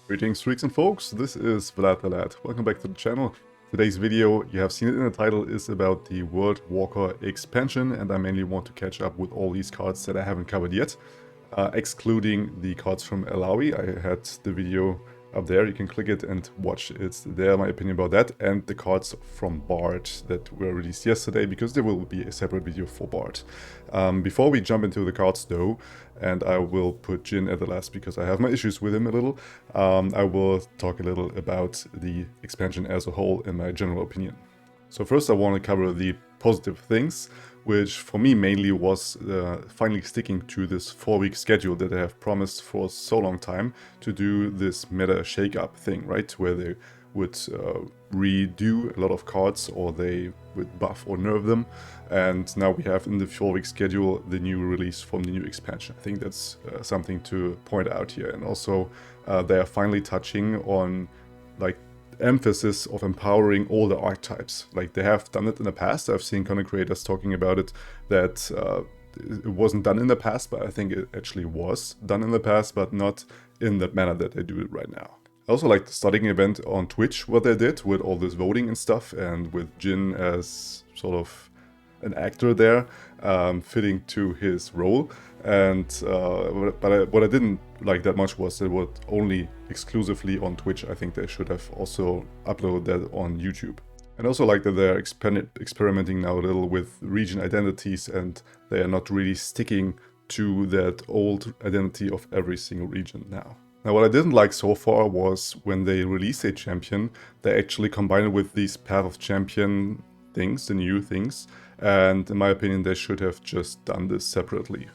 Greetings freaks and folks, this is Vlad the Lad. Welcome back to the channel. Today's video, you have seen it in the title, is about the Worldwalker Expansion, and I mainly want to catch up with all these cards that I haven't covered yet, excluding the cards from Alawi. I had the video up there, you can click it and watch it there, my opinion about that, and the cards from Bard that were released yesterday, because there will be a separate video for Bard. Before we jump into the cards though, and I will put Jhin at the last because I have my issues with him a little, I will talk a little about the expansion as a whole in my general opinion. So first I want to cover the positive things, which for me mainly was finally sticking to this 4-week schedule that I have promised for so long time to do this meta shake-up thing, right? Where they would redo a lot of cards, or they would buff or nerf them. And now we have in the 4-week schedule the new release from the new expansion. I think that's something to point out here. And also they are finally touching on like emphasis of empowering all the archetypes. Like they have done it in the past. I've seen content creators talking about it, that it wasn't done in the past, but I think it actually was done in the past, but not in that manner that they do it right now. I also like the starting event on Twitch, what they did with all this voting and stuff, and with Jhin as sort of an actor there, fitting to his role. And what I didn't like that much was that it was only exclusively on Twitch. I think they should have also uploaded that on YouTube. And also like that they're experimenting now a little with region identities, and they are not really sticking to that old identity of every single region now. Now what I didn't like so far was when they released a champion, they actually combined it with these Path of Champion things, the new things, and in my opinion they should have just done this separately.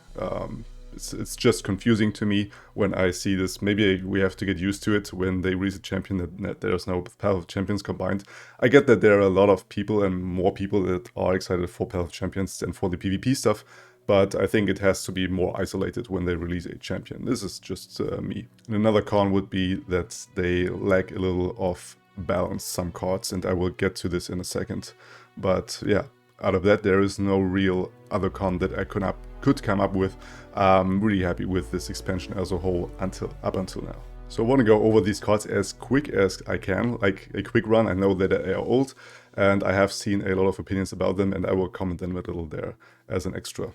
It's just confusing to me when I see this. Maybe we have to get used to it when they release a champion that there's no Path of Champions combined. I get that there are a lot of people and more people that are excited for Path of Champions than for the PvP stuff, but I think it has to be more isolated when they release a champion. This is just me. And another con would be that they lack a little of balance, some cards, and I will get to this in a second. But yeah, out of that there is no real other con that I could come up with. I'm really happy with this expansion as a whole up until now. So I want to go over these cards as quick as I can, like a quick run. I know that they are old, and I have seen a lot of opinions about them, and I will comment them a little there as an extra.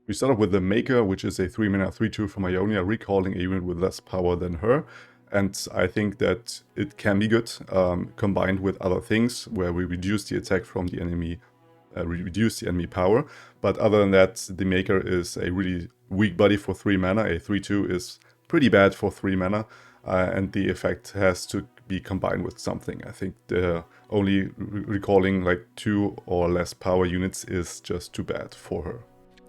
We start off with the Maker, which is a 3-mana 3/2 from Ionia, recalling a unit with less power than her. And I think that it can be good, combined with other things, where we reduce the attack from the enemy, reduce the enemy power. But other than that, the Maker is a really weak body for 3 mana. A 3/2 is pretty bad for 3 mana, and the effect has to be combined with something. I think the only recalling like 2 or less power units is just too bad for her.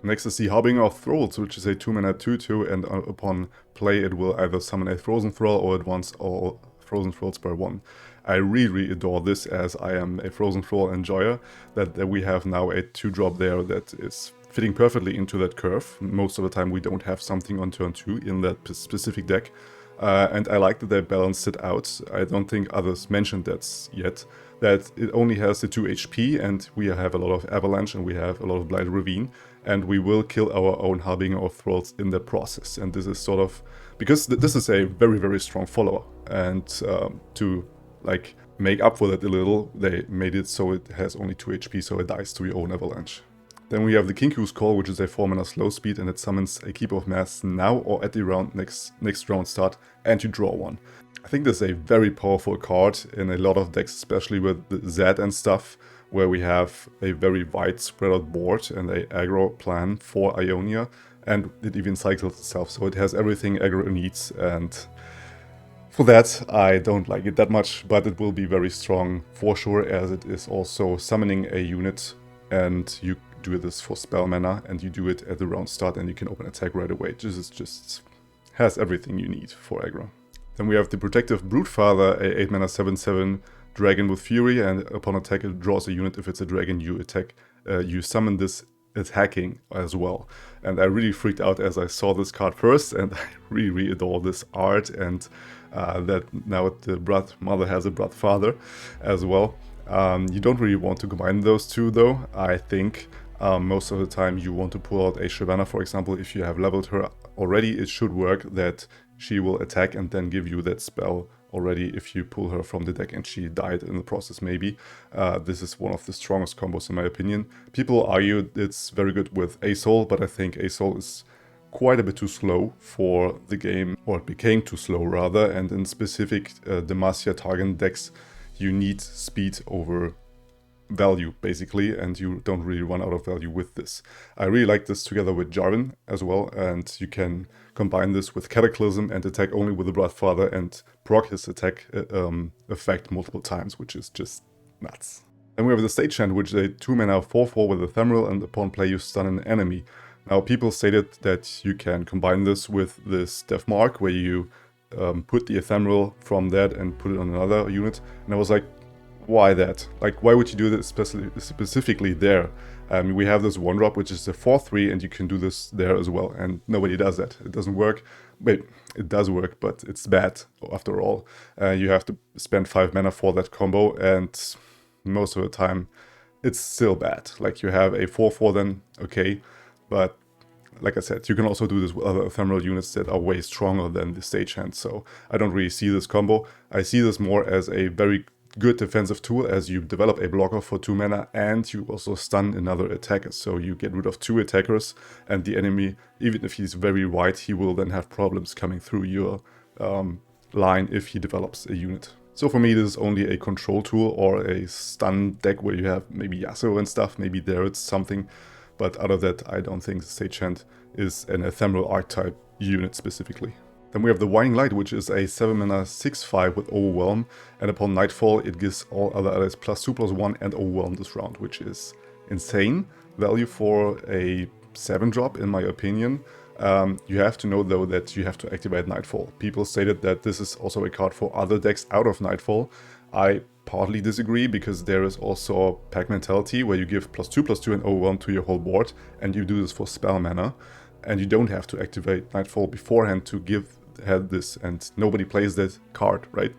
Next is the Harbinger of Thralls, which is a 2-mana 2/2, and upon play it will either summon a Frozen Thrall or advance all Frozen Thralls by 1. I really adore this, as I am a Frozen Thrall enjoyer, that we have now a 2-drop there that is fitting perfectly into that curve. Most of the time we don't have something on turn 2 in that specific deck. And I like that they balanced it out. I don't think others mentioned that yet, that it only has the 2 HP, and we have a lot of Avalanche and we have a lot of Blighted Ravine, and we will kill our own Harbinger of Thralls in the process. And this is sort of, because this is a very, very strong follower, and to like make up for that a little, they made it so it has only 2 HP, so it dies to your own Avalanche. Then we have the Kinkou's Call, which is a 4-mana slow speed, and it summons a Keeper of Mass now or at the next round start, and you draw 1. I think this is a very powerful card in a lot of decks, especially with the Z and stuff, where we have a very wide spread out board and a aggro plan for Ionia, and it even cycles itself, so it has everything aggro needs, and for that I don't like it that much, but it will be very strong for sure, as it is also summoning a unit, and you do this for spell mana, and you do it at the round start, and you can open attack right away. This is just has everything you need for aggro. Then we have the Protective Broodfather, a 8-mana 7/7 dragon with fury, and upon attack it draws a unit. If it's a dragon you attack, you summon this attacking as well. And I really freaked out as I saw this card first, and I really adore this art, and that now the Broodmother has a Broodfather as well. You don't really want to combine those two though. I think most of the time you want to pull out a Revna, for example. If you have leveled her already, it should work that she will attack and then give you that spell already if you pull her from the deck and she died in the process maybe. This is one of the strongest combos in my opinion. People argue it's very good with Asol, but I think Asol is quite a bit too slow for the game, or it became too slow rather, and in specific Demacia Targan decks you need speed over value basically, and you don't really run out of value with this. I really like this together with Jarvan as well, and you can combine this with Cataclysm and attack only with the Broodfather and proc his attack effect multiple times, which is just nuts. Then we have the Stagehand, which is a 2-mana 4/4 with Ephemeral, and upon play you stun an enemy. Now people stated that you can combine this with this Death Mark, where you put the Ephemeral from that and put it on another unit, and I was like, why that? Like, why would you do that specifically there? We have this 1-drop, which is a 4/3, and you can do this there as well, and nobody does that. It doesn't work. Wait, it does work, but it's bad after all. You have to spend 5 mana for that combo, and most of the time it's still bad. Like, you have a 4/4 then, okay, but like I said, you can also do this with other ephemeral units that are way stronger than the Stagehand, so I don't really see this combo. I see this more as a very good defensive tool, as you develop a blocker for 2 mana and you also stun another attacker, so you get rid of 2 attackers, and the enemy, even if he's very wide, he will then have problems coming through your line if he develops a unit. So for me, this is only a control tool or a stun deck where you have maybe Yasuo and stuff, maybe there it's something, but out of that I don't think the Stagehand is an ephemeral archetype unit specifically. Then we have the Winding Light, which is a 7-mana 6/5 with Overwhelm, and upon Nightfall it gives all other allies +2/+1 and Overwhelm this round, which is insane value for a 7-drop in my opinion. You have to know though that you have to activate Nightfall. People stated that this is also a card for other decks out of Nightfall. I partly disagree, because there is also Pack Mentality, where you give +2/+2 and Overwhelm to your whole board, and you do this for spell mana, and you don't have to activate Nightfall beforehand to had this, and nobody plays that card, right?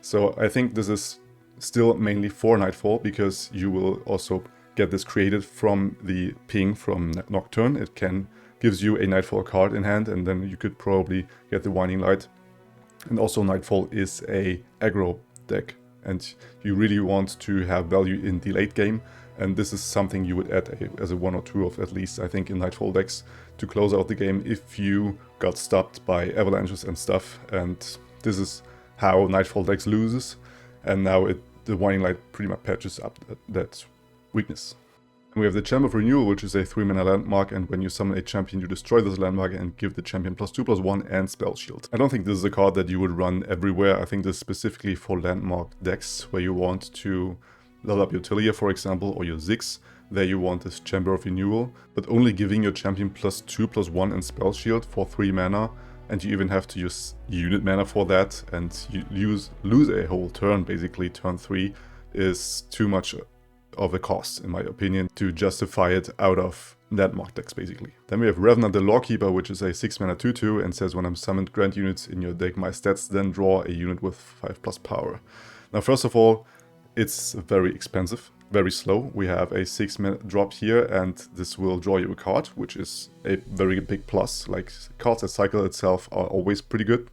So I think this is still mainly for Nightfall, because you will also get this created from the ping from Nocturne. It gives you a Nightfall card in hand, and then you could probably get the Winding Light. And also Nightfall is a aggro deck, and you really want to have value in the late game, and this is something you would add as a 1 or 2 of at least, I think, in Nightfall decks to close out the game if you got stopped by avalanches and stuff, and this is how Nightfall decks loses, and now the Winding Light pretty much patches up that weakness. And we have the Chamber of Renewal, which is a 3-mana landmark, and when you summon a champion you destroy this landmark and give the champion +2/+1 and Spell Shield. I don't think this is a card that you would run everywhere. I think this is specifically for landmark decks where you want to level up your Tilia, for example, or your Ziggs. There you want this Chamber of Renewal, but only giving your champion +2/+1 and Spell Shield for 3 mana, and you even have to use unit mana for that, and you lose a whole turn, basically. Turn 3 is too much of a cost, in my opinion, to justify it out of landmark decks, basically. Then we have Revna the Lorekeeper, which is a 6-mana 2/2, and says when I'm summoned, grant units in your deck my stats, then draw a unit with 5+ power. Now, first of all, it's very expensive, very slow. We have a 6-minute drop here, and this will draw you a card, which is a very big plus. Like, cards that cycle itself are always pretty good,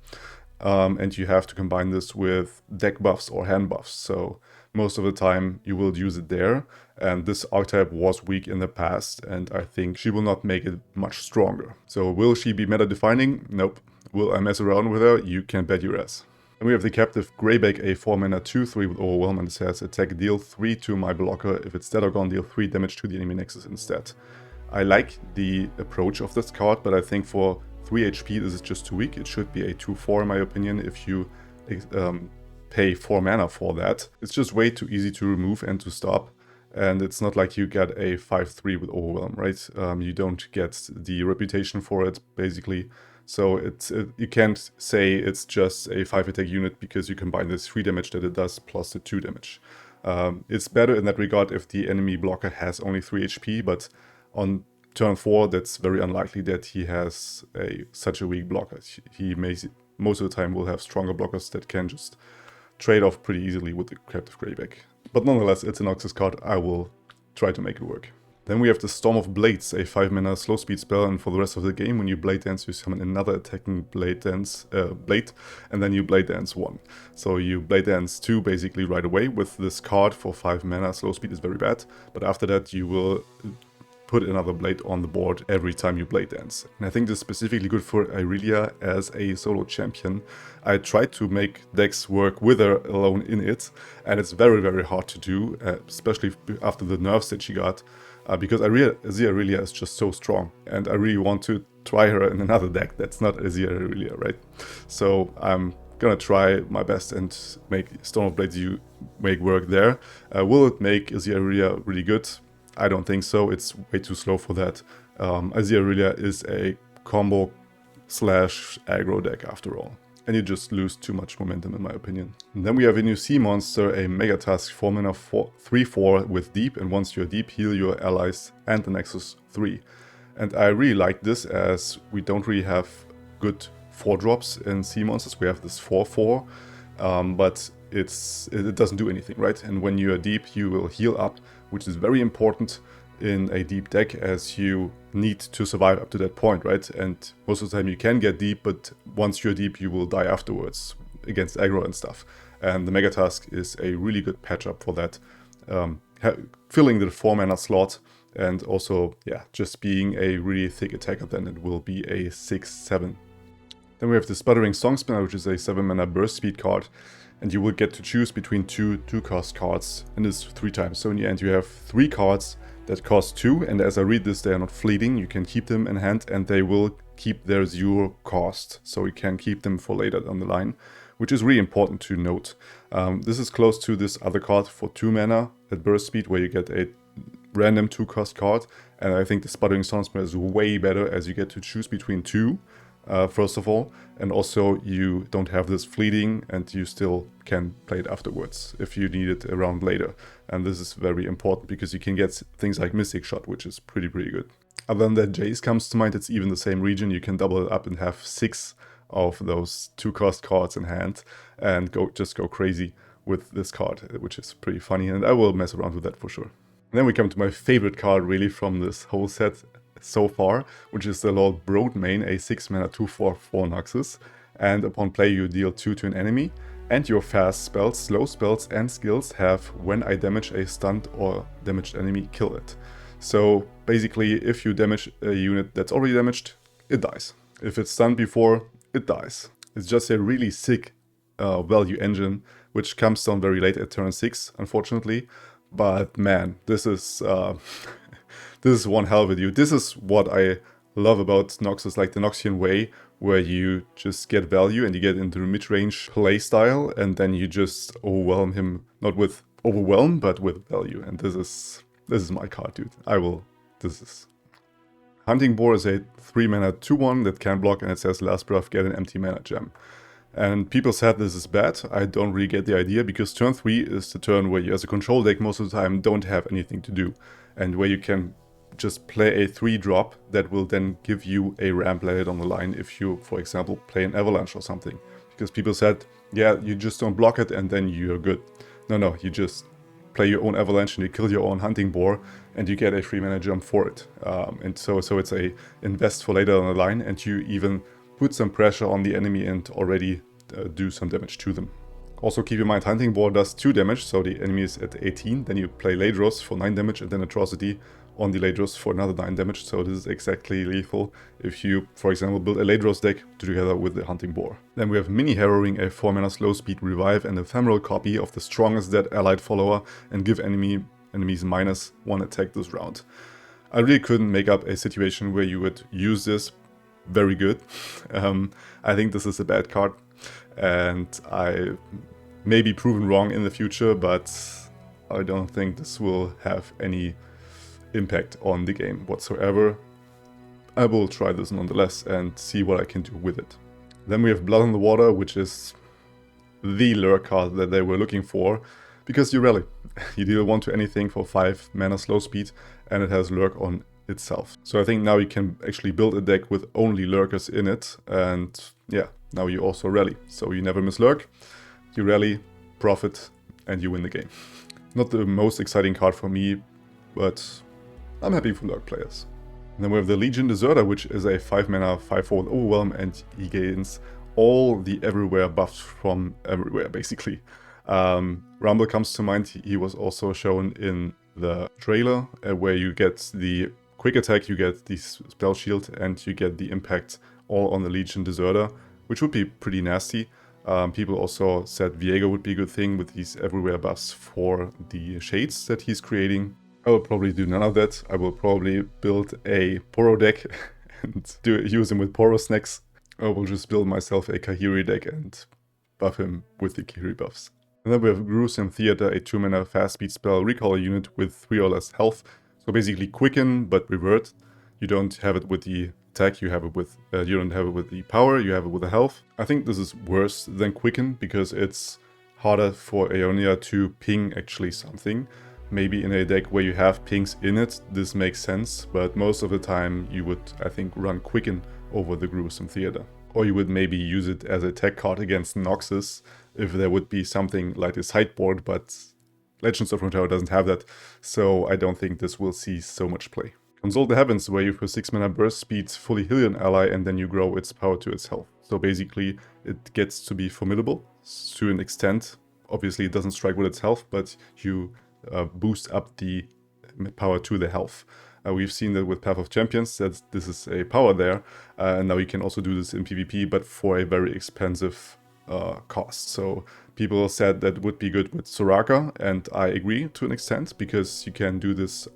and you have to combine this with deck buffs or hand buffs, so most of the time you will use it there, and this archetype was weak in the past, and I think she will not make it much stronger. So will she be meta defining? Nope. Will I mess around with her? You can bet your ass. And we have the Captive Greyback, a 4-mana 2/3 with Overwhelm, and it says attack, deal 3 to my blocker. If it's dead or gone, deal 3 damage to the enemy nexus instead. I like the approach of this card, but I think for 3 HP this is just too weak. It should be a 2/4 in my opinion if you pay 4 mana for that. It's just way too easy to remove and to stop, and it's not like you get a 5/3 with Overwhelm, right? You don't get the reputation for it, basically. So you can't say it's just a 5 attack unit because you combine this 3 damage that it does plus the 2 damage. It's better in that regard if the enemy blocker has only 3 HP, but on turn 4 that's very unlikely that he has such a weak blocker. He most of the time will have stronger blockers that can just trade off pretty easily with the Captive Greyback. But nonetheless, it's an Oxus card. I will try to make it work. Then we have the Storm of Blades, a 5-mana slow speed spell, and for the rest of the game, when you Blade Dance, you summon another attacking Blade, and then you Blade Dance 1. So you Blade Dance 2 basically right away with this card for 5 mana. Slow speed is very bad, but after that you will put another blade on the board every time you Blade Dance. And I think this is specifically good for Irelia as a solo champion. I tried to make decks work with her alone in it, and it's very, very hard to do, especially after the nerfs that she got. Because Irelia is just so strong, and I really want to try her in another deck that's not Irelia, right? So I'm gonna try my best and make Storm of Blades you make work there. Will it make Irelia really good? I don't think so. It's way too slow for that. Irelia is a combo slash aggro deck after all, and you just lose too much momentum in my opinion. And then we have a new sea monster, a Megatusk, 4 mana 3/4 with deep, and once you're deep, heal your allies and the Nexus 3. And I really like this as we don't really have good 4-drops in sea monsters. We have this 4/4, but it doesn't do anything, right? And when you are deep, you will heal up, which is very important in a deep deck as you need to survive up to that point, right? And most of the time you can get deep, but once you're deep you will die afterwards against aggro and stuff. And the Megatusk is a really good patch-up for that, filling the 4 mana slot, and also, yeah, just being a really thick attacker, then it will be a 6/7. Then we have the Sputtering Songspinner, which is a 7 mana burst speed card, and you will get to choose between two cost cards, and it's 3 times. So in the end you have 3 cards that cost 2, and as I read this, they are not fleeting. You can keep them in hand and they will keep their 0 cost, so you can keep them for later down the line, which is really important to note. This is close to this other card for 2 mana at burst speed, where you get a random 2 cost card, and I think the Sputtering Songspinner is way better as you get to choose between 2. First of all, and also you don't have this fleeting, and you still can play it afterwards if you need it around later. And this is very important because you can get things like Mystic Shot, which is pretty good. Other than that, Jace comes to mind. It's even the same region. You can double it up and have 6 of those 2 cost cards in hand and just go crazy with this card, which is pretty funny, and I will mess around with that for sure. And then we come to my favorite card really from this whole set so far, which is the Lord Broadmane, a 6 mana 2/4 Noxus, and upon play you deal 2 to an enemy, and your fast spells, slow spells and skills have when I damage a stunned or damaged enemy, kill it. So basically if you damage a unit that's already damaged, it dies. If it's stunned before, it dies. It's just a really sick value engine, which comes down very late at turn 6, unfortunately, but man, this is this is one hell of a dude. This is what I love about Noxus, like the Noxian way, where you just get value and you get into the mid-range playstyle, and then you just overwhelm him, not with overwhelm, but with value. And this is my card, dude. Hunting Boar is a 3 mana 2/1 that can block, and it says last breath, get an empty mana gem. And people said this is bad. I don't really get the idea, because turn 3 is the turn where you, as a control deck, most of the time don't have anything to do, and where you can just play a 3-drop that will then give you a ramp later on the line if you, for example, play an Avalanche or something. Because people said, yeah, you just don't block it and then you're good. No, you just play your own Avalanche and you kill your own Hunting Boar and you get a 3 mana jump for it. And so it's a invest for later on the line, and you even put some pressure on the enemy and already do some damage to them. Also keep in mind, Hunting Boar does 2 damage, so the enemy is at 18, then you play Ladros for 9 damage and then Atrocity on the Ladros for another 9 damage, so this is exactly lethal if you, for example, build a Ladros deck together with the Hunting Boar. Then we have Mini Harrowing, a 4 mana slow speed revive and ephemeral copy of the strongest dead allied follower, and give enemies -1 attack this round. I really couldn't make up a situation where you would use this very good. I think this is a bad card, and I may be proven wrong in the future, but I don't think this will have any impact on the game whatsoever. I will try this nonetheless and see what I can do with it. Then we have Blood on the Water, which is the lure card that they were looking for, because you rally. You deal 1 to anything for 5 mana slow speed, and it has lurk on itself. So I think now you can actually build a deck with only lurkers in it, and yeah, now you also rally. So you never miss lurk, you rally, profit, and you win the game. Not the most exciting card for me, but I'm happy for Lurk players. And then we have the Legion Deserter, which is a 5-mana 5/4 Overwhelm, and he gains all the everywhere buffs from everywhere, basically. Rumble comes to mind. He was also shown in the trailer, where you get the quick attack, you get the spell shield, and you get the impact all on the Legion Deserter, which would be pretty nasty. People also said Viego would be a good thing with these everywhere buffs for the shades that he's creating. I will probably do none of that. I will probably build a Poro deck and use him with Poro snacks. I will just build myself a Kahiri deck and buff him with the Kahiri buffs. And then we have Gruesome Theater, a 2-mana fast speed spell recall unit with 3 or less health. So basically quicken but revert. You don't have it with the attack, you have it with you don't have it with the power, you have it with the health. I think this is worse than quicken because it's harder for Aeonia to ping actually something. Maybe in a deck where you have pings in it, this makes sense, but most of the time you would, I think, run quicken over the Gruesome Theater. Or you would maybe use it as a tech card against Noxus if there would be something like a sideboard, but Legends of Runeterra doesn't have that, so I don't think this will see so much play. Consult the Heavens, where you for 6-mana burst speed fully heal an ally and then you grow its power to its health. So basically it gets to be formidable to an extent. Obviously it doesn't strike with its health, but you boost up the power to the health. We've seen that with Path of Champions, that this is a power there, and now you can also do this in PvP, but for a very expensive cost. So people said that would be good with Soraka, and I agree to an extent, because you can do this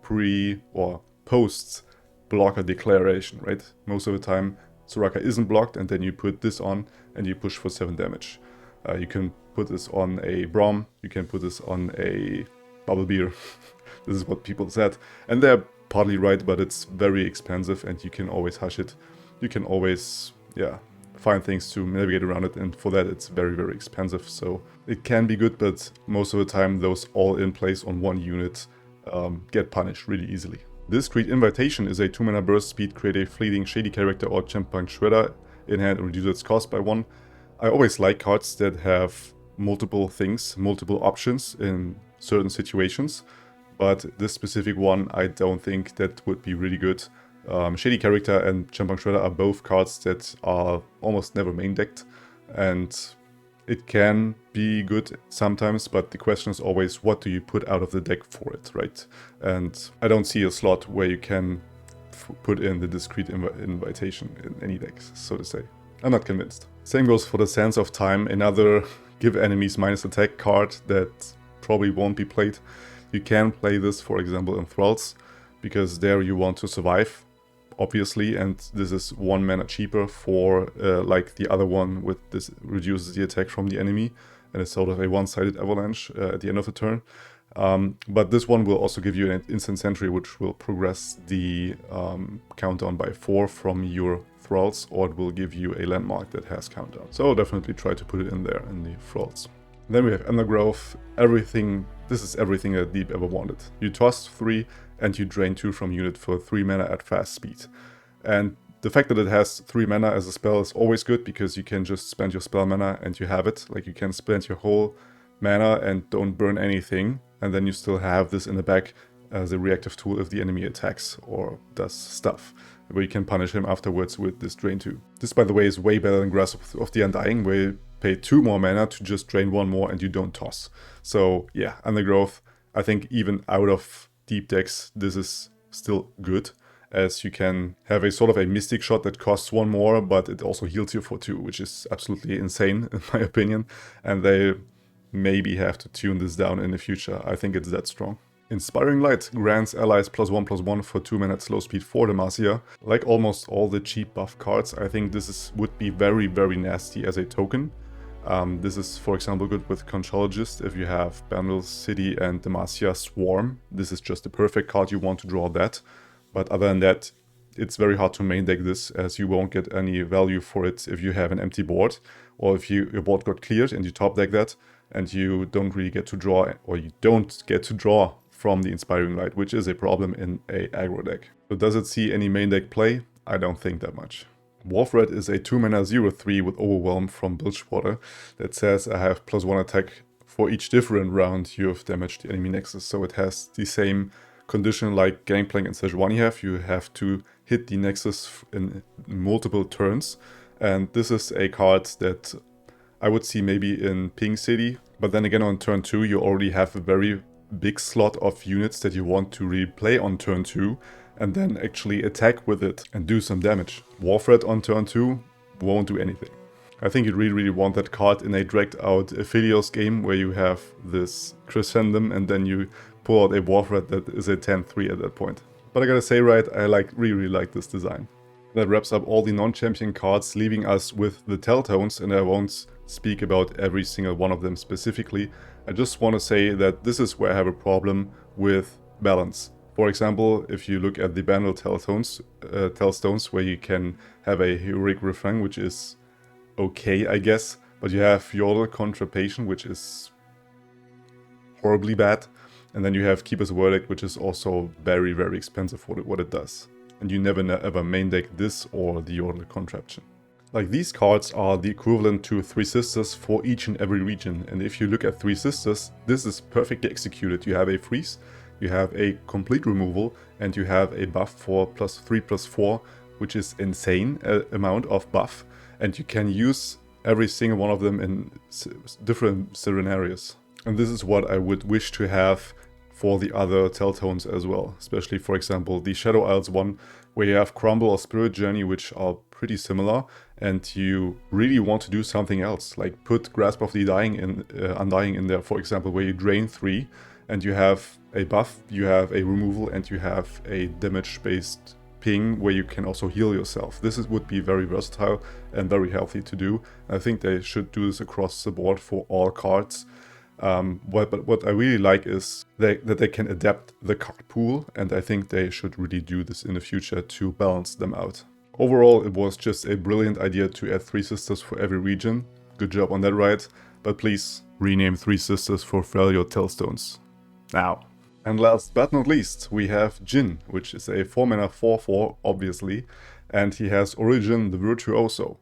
pre or post blocker declaration, right? Most of the time Soraka isn't blocked, and then you put this on and you push for 7 damage. You can put this on a Braum, you can put this on a Bubble Beer. This is what people said, and they're partly right, but it's very expensive and you can always hush it. You can always, yeah, find things to navigate around it, and for that it's very, very expensive. So it can be good, but most of the time those all in place on one unit get punished really easily. Discreet Invitation is a 2-mana burst speed, create a fleeting shady character or Chempunk Shredder in hand and reduce its cost by 1. I always like cards that have multiple things, multiple options in certain situations, but this specific one I don't think that would be really good. Shady Character and Chempunk Shredder are both cards that are almost never main decked, and it can be good sometimes, but the question is always what do you put out of the deck for it, right? And I don't see a slot where you can put in the Discreet Invitation in any decks, so to say. I'm not convinced. Same goes for the Sands of Time, another give enemies minus attack card that probably won't be played. You can play this, for example, in Thralls, because there you want to survive, obviously, and this is 1 mana cheaper for like the other one with this reduces the attack from the enemy, and it's sort of a one-sided avalanche at the end of the turn. But this one will also give you an instant sentry, which will progress the countdown by 4 from your Thralls, or it will give you a landmark that has countdown. So definitely try to put it in there in the Thralls. Then we have Undergrowth. Everything, this is everything that Deep ever wanted. You toss 3 and you drain 2 from unit for 3 mana at fast speed. And the fact that it has 3 mana as a spell is always good, because you can just spend your spell mana and you have it. Like you can spend your whole mana and don't burn anything, and then you still have this in the back as a reactive tool if the enemy attacks or does stuff, where you can punish him afterwards with this drain 2. This, by the way, is way better than Grasp of the Undying, where you pay 2 more mana to just drain 1 more and you don't toss. So yeah, Undergrowth, I think even out of deep decks, this is still good, as you can have a sort of a Mystic Shot that costs 1 more, but it also heals you for 2, which is absolutely insane in my opinion, and they maybe have to tune this down in the future. I think it's that strong. Inspiring Light grants allies +1/+1 for 2 mana at slow speed for Demacia. Like almost all the cheap buff cards, I think this would be very, very nasty as a token. This is, for example, good with Conchologist. If you have Banville City and Demacia Swarm, this is just the perfect card. You want to draw that. But other than that, it's very hard to main deck this, as you won't get any value for it if you have an empty board, or if your board got cleared and you top deck that, and you don't really get to draw, or you don't get to draw from the Inspiring Light, which is a problem in a aggro deck. So does it see any main deck play? I don't think that much. Wharf Rat is a 2 mana 0/3 with Overwhelm from Bilgewater that says I have +1 attack for each different round you have damaged the enemy nexus. So it has the same condition like Gangplank and Sejuani you have to hit the Nexus in multiple turns. And this is a card that I would see maybe in Ping City, but then again on turn 2 you already have a very big slot of units that you want to replay on turn 2 and then actually attack with it and do some damage. Wharf Rat on turn 2 won't do anything. I think you really want that card in a dragged out Aphelios game where you have this Crescendum and then you pull out a Wharf Rat that is a 10-3 at that point. But I gotta say, right, I really like this design. That wraps up all the non-champion cards, leaving us with the Tellstones, and I won't speak about every single one of them specifically. I just want to say that this is where I have a problem with balance. For example, if you look at the Bandle Tellstones, where you can have a Heroic Refrain, which is okay, I guess, but you have Yordle Contrapation, which is horribly bad, and then you have Keeper's Verdict, which is also very expensive for what it does. And you never ever main deck this or the Yordle Contraption. Like, these cards are the equivalent to Three Sisters for each and every region, and if you look at Three Sisters, this is perfectly executed. You have a freeze, you have a complete removal, and you have a buff for +3/+4, which is insane amount of buff, and you can use every single one of them in different scenarios. And this is what I would wish to have for the other Tellstones as well, especially for example the Shadow Isles one, where you have Crumble or Spirit Journey, which are pretty similar, and you really want to do something else, like put Grasp of the Undying in there, for example, where you drain 3 and you have a buff, you have a removal, and you have a damage based ping where you can also heal yourself. This would be very versatile and very healthy to do. I think they should do this across the board for all cards. But what I really like is that they can adapt the card pool, and I think they should really do this in the future to balance them out. Overall, it was just a brilliant idea to add Three Sisters for every region. Good job on that, Riot. But please rename Three Sisters for Freljord Tellstones now. And last but not least, we have Jhin, which is a 4-mana 4/4, obviously, and he has Origin the Virtuoso.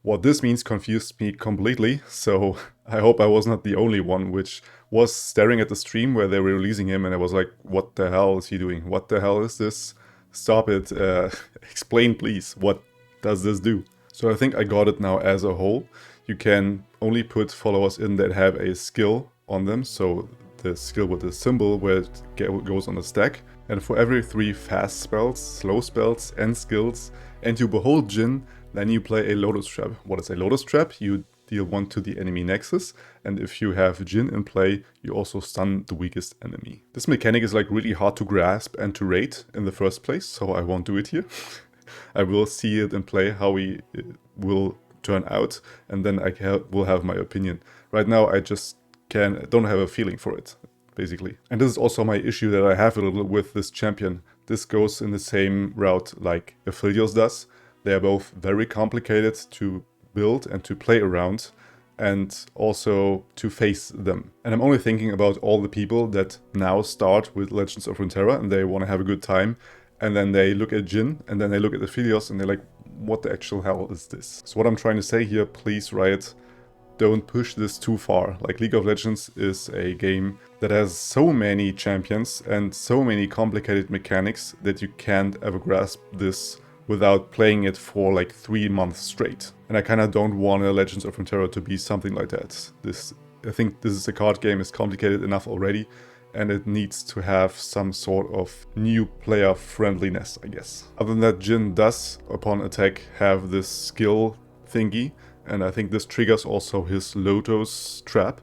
What this means confused me completely, so I hope I was not the only one which was staring at the stream where they were releasing him and I was like, what the hell is he doing? What the hell is this? Stop it. Explain please, what does this do? So I think I got it now as a whole. You can only put followers in that have a skill on them, so the skill with the symbol where it goes on the stack. And for every 3 fast spells, slow spells and skills, and you behold Jhin, then you play a Lotus Trap. What is a Lotus Trap? You deal 1 to the enemy nexus, and if you have Jhin in play, you also stun the weakest enemy. This mechanic is like really hard to grasp and to rate in the first place, so I won't do it here. I will see it in play, how we will turn out, and then I will have my opinion. Right now I just don't have a feeling for it, basically. And this is also my issue that I have a little with this champion. This goes in the same route like Aphelios does. They are both very complicated to build and to play around, and also to face them. And I'm only thinking about all the people that now start with Legends of Runeterra and they want to have a good time, and then they look at Jhin, and then they look at Aphelios and they're like, what the actual hell is this? So what I'm trying to say here, please Riot, don't push this too far. Like, League of Legends is a game that has so many champions and so many complicated mechanics that you can't ever grasp this without playing it for like 3 months straight. And I kinda don't want a Legends of Runeterra to be something like that. I think this is a card game, it's complicated enough already, and it needs to have some sort of new player friendliness, I guess. Other than that, Jhin does, upon attack, have this skill thingy, and I think this triggers also his Lotus Trap,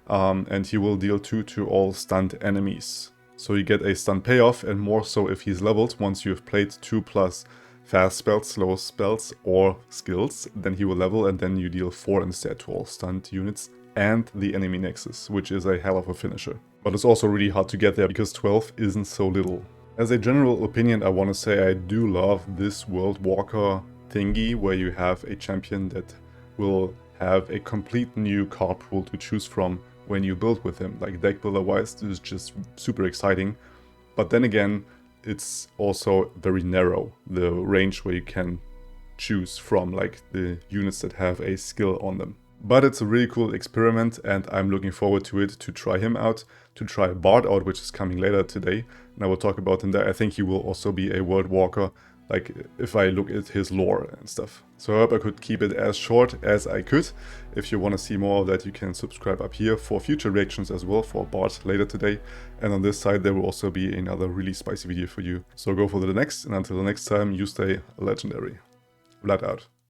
and he will deal 2 to all stunned enemies. So you get a stun payoff, and more so if he's leveled. Once you've played 2+ fast spells, slow spells, or skills, then he will level, and then you deal 4 instead to all stunned units and the enemy nexus, which is a hell of a finisher. But it's also really hard to get there because 12 isn't so little. As a general opinion, I want to say I do love this Worldwalker thingy, where you have a champion that will have a complete new card pool to choose from when you build with him. Like, deck builder wise, this is just super exciting. But then again, it's also very narrow, the range where you can choose from, like the units that have a skill on them. But it's a really cool experiment and I'm looking forward to it, to try him out, to try Bard out, which is coming later today. And I will talk about him there. I think he will also be a Worldwalker, like if I look at his lore and stuff. So I hope I could keep it as short as I could. If you want to see more of that, you can subscribe up here for future reactions as well for Bard later today. And on this side, there will also be another really spicy video for you. So go for the next, and until the next time, you stay legendary. Vlad out.